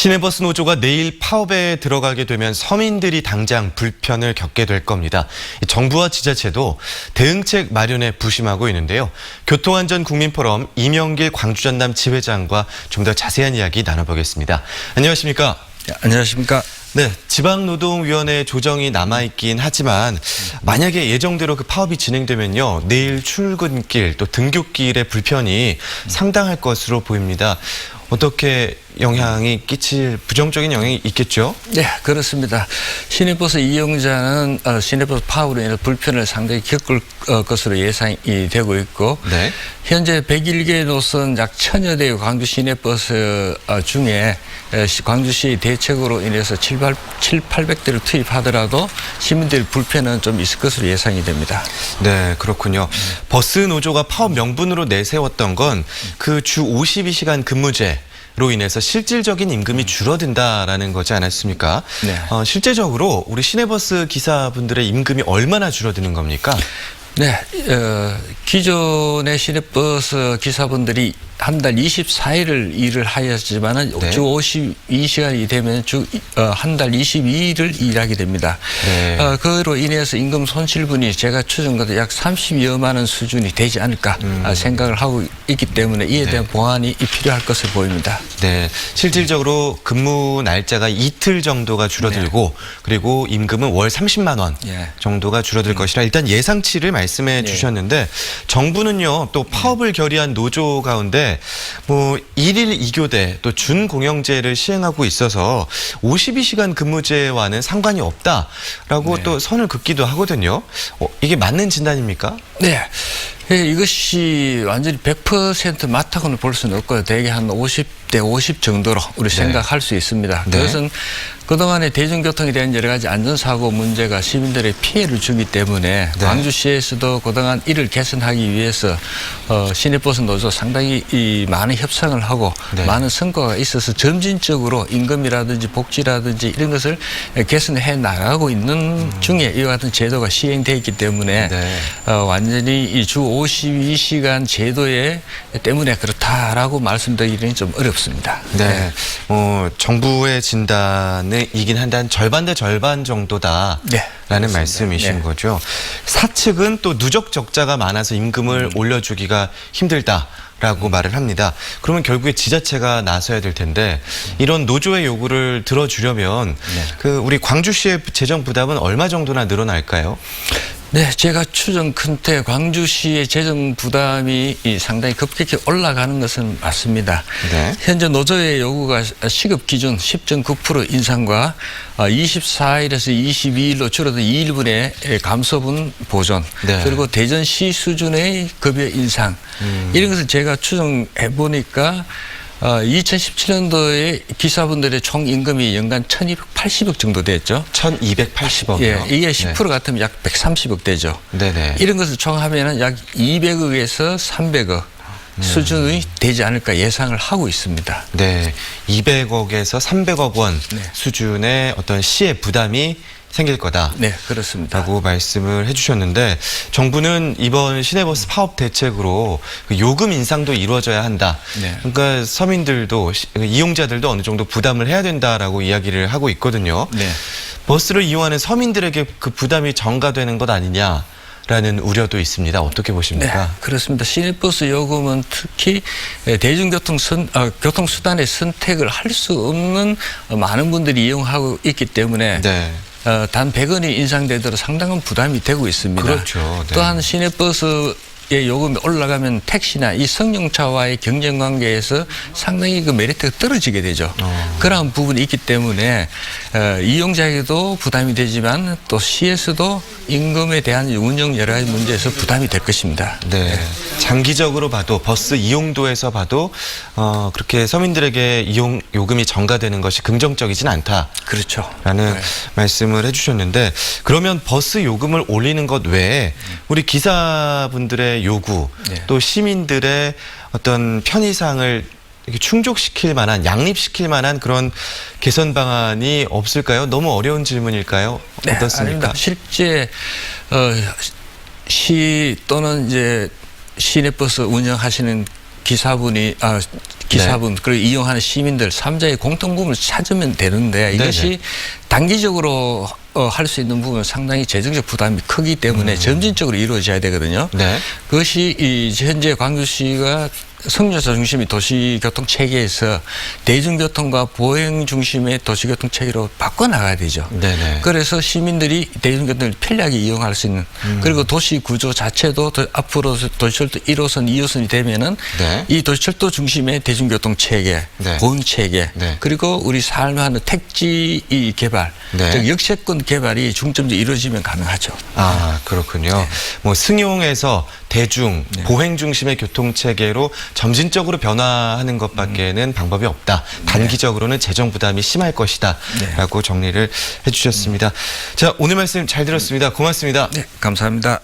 시내버스 노조가 내일 파업에 들어가게 되면 서민들이 당장 불편을 겪게 될 겁니다. 정부와 지자체도 대응책 마련에 부심하고 있는데요. 교통안전국민포럼 이명길 광주전남 지회장과 좀 더 자세한 이야기 나눠보겠습니다. 안녕하십니까? 네, 안녕하십니까? 네, 지방노동위원회 조정이 남아있긴 하지만 만약에 예정대로 그 파업이 진행되면요, 내일 출근길 또 등굣길의 불편이 상당할 것으로 보입니다. 어떻게 영향이 끼칠 부정적인 영향이 있겠죠? 네, 그렇습니다. 시내버스 이용자는 시내버스 파업으로 인해 불편을 상당히 겪을 것으로 예상이 되고 있고, 네. 현재 101개 노선 약 1000여 대의 광주 시내버스 중에 광주시 대책으로 인해서 800대를 투입하더라도 시민들의 불편은 좀 있을 것으로 예상이 됩니다. 네, 그렇군요. 버스 노조가 파업 명분으로 내세웠던 건 그 주 52시간 근무제로 인해서 실질적인 임금이 줄어든다라는 거지 않았습니까? 네. 실제적으로 우리 시내버스 기사분들의 임금이 얼마나 줄어드는 겁니까? 네, 기존의 시내버스 기사분들이 한 달 24일을 일을 하였지만은 네. 주 52시간이 되면 한 달 22일을 일하게 됩니다. 네. 그로 인해서 임금 손실분이 제가 추정가도 약 30여만 원 수준이 되지 않을까 생각을 하고 있기 때문에 이에 대한 보완이 필요할 것으로 보입니다. 네, 실질적으로 근무 날짜가 이틀 정도가 줄어들고 그리고 임금은 월 30만 원 예. 정도가 줄어들 것이라 일단 예상치를 말씀해 주셨는데 정부는요 또 파업을 결의한 노조 가운데 뭐 1일 2교대 또 준공영제를 시행하고 있어서 52시간 근무제와는 상관이 없다라고 또 선을 긋기도 하거든요. 이게 맞는 진단입니까? 네. 이것이 완전히 100% 맞다고는 볼 수는 없고요. 대개 한 50대 50 정도로 우리 생각할 수 있습니다. 네. 그것은 그동안의 대중교통에 대한 여러 가지 안전사고 문제가 시민들의 피해를 주기 때문에 광주시에서도 그동안 이를 개선하기 위해서 시내버스 노조 상당히 많은 협상을 하고 많은 성과가 있어서 점진적으로 임금이라든지 복지라든지 이런 것을 개선해 나가고 있는 중에 이와 같은 제도가 시행되어 있기 때문에 완전히 이 주 52시간 제도에 때문에 그렇다라고 말씀드리기는 좀 어렵습니다. 네. 정부의 진단이긴 한데 한 절반 대 절반 정도다라는 말씀이신 거죠. 사측은 또 누적 적자가 많아서 임금을 올려주기가 힘들다라고 말을 합니다. 그러면 결국에 지자체가 나서야 될 텐데 이런 노조의 요구를 들어주려면 그 우리 광주시의 재정 부담은 얼마 정도나 늘어날까요? 네, 제가 추정 큰때 광주시의 재정 부담이 상당히 급격히 올라가는 것은 맞습니다. 네. 현재 노조의 요구가 시급 기준 10.9% 인상과 24일에서 22일로 줄어든 2일분의 감소분 보존, 그리고 대전시 수준의 급여 인상, 이런 것을 제가 추정해 보니까 2017년도에 기사분들의 총 임금이 연간 1280억 정도 됐죠. 1280억이요? 예, 이게 10% 같으면 약 130억 되죠. 네네. 이런 것을 총하면은 약 200억에서 300억 수준이 되지 않을까 예상을 하고 있습니다. 네, 200억에서 300억 원 수준의 어떤 시의 부담이 생길 거다. 네, 그렇습니다. 라고 말씀을 해주셨는데 정부는 이번 시내버스 파업 대책으로 요금 인상도 이루어져야 한다. 그러니까 서민들도 이용자들도 어느 정도 부담을 해야 된다라고 이야기를 하고 있거든요. 버스를 이용하는 서민들에게 그 부담이 전가되는 것 아니냐. 라는 우려도 있습니다. 어떻게 보십니까? 네, 그렇습니다. 시내버스 요금은 특히 교통수단의 선택을 할 수 없는 많은 분들이 이용하고 있기 때문에 단 100원이 인상되더라도 상당한 부담이 되고 있습니다. 그렇죠. 또한 시내버스의 요금이 올라가면 택시나 이 승용차와의 경쟁 관계에서 상당히 그 메리트가 떨어지게 되죠. 그런 부분이 있기 때문에 이용자에게도 부담이 되지만 또 시에서도 임금에 대한 운영 여러 가지 문제에서 부담이 될 것입니다. 네. 장기적으로 봐도 버스 이용도에서 봐도 그렇게 서민들에게 이용 요금이 전가되는 것이 긍정적이진 않다. 그렇죠. 라는 말씀을 해주셨는데 그러면 버스 요금을 올리는 것 외에 우리 기사분들의 요구 또 시민들의 어떤 편의상을 이렇게 충족시킬 만한 양립시킬 만한 그런 개선 방안이 없을까요? 너무 어려운 질문일까요? 어떻습니까? 아닙니다. 실제 시 또는 이제 시내버스 운영하시는 기사분이 기사분 그리고 이용하는 시민들 3자의 공통분을 찾으면 되는데 이것이 단기적으로 할 수 있는 부분은 상당히 재정적 부담이 크기 때문에 점진적으로 이루어져야 되거든요. 네. 그것이 현재 광주시가 승용차 중심의 도시교통 체계에서 대중교통과 보행 중심의 도시교통 체계로 바꿔나가야 되죠. 네네. 그래서 시민들이 대중교통을 편리하게 이용할 수 있는 그리고 도시 구조 자체도 앞으로 도시철도 1호선, 2호선이 되면은 네. 이 도시철도 중심의 대중교통 체계, 네. 보행 체계, 네. 그리고 우리 삶하는 택지 이 개발, 네. 즉 역세권 개발이 중점적으로 이루어지면 가능하죠. 아, 그렇군요. 뭐 승용에서 대중, 보행 중심의 교통 체계로 점진적으로 변화하는 것밖에는 방법이 없다. 단기적으로는 재정 부담이 심할 것이다. 라고 정리를 해 주셨습니다. 자, 오늘 말씀 잘 들었습니다. 고맙습니다. 네, 감사합니다.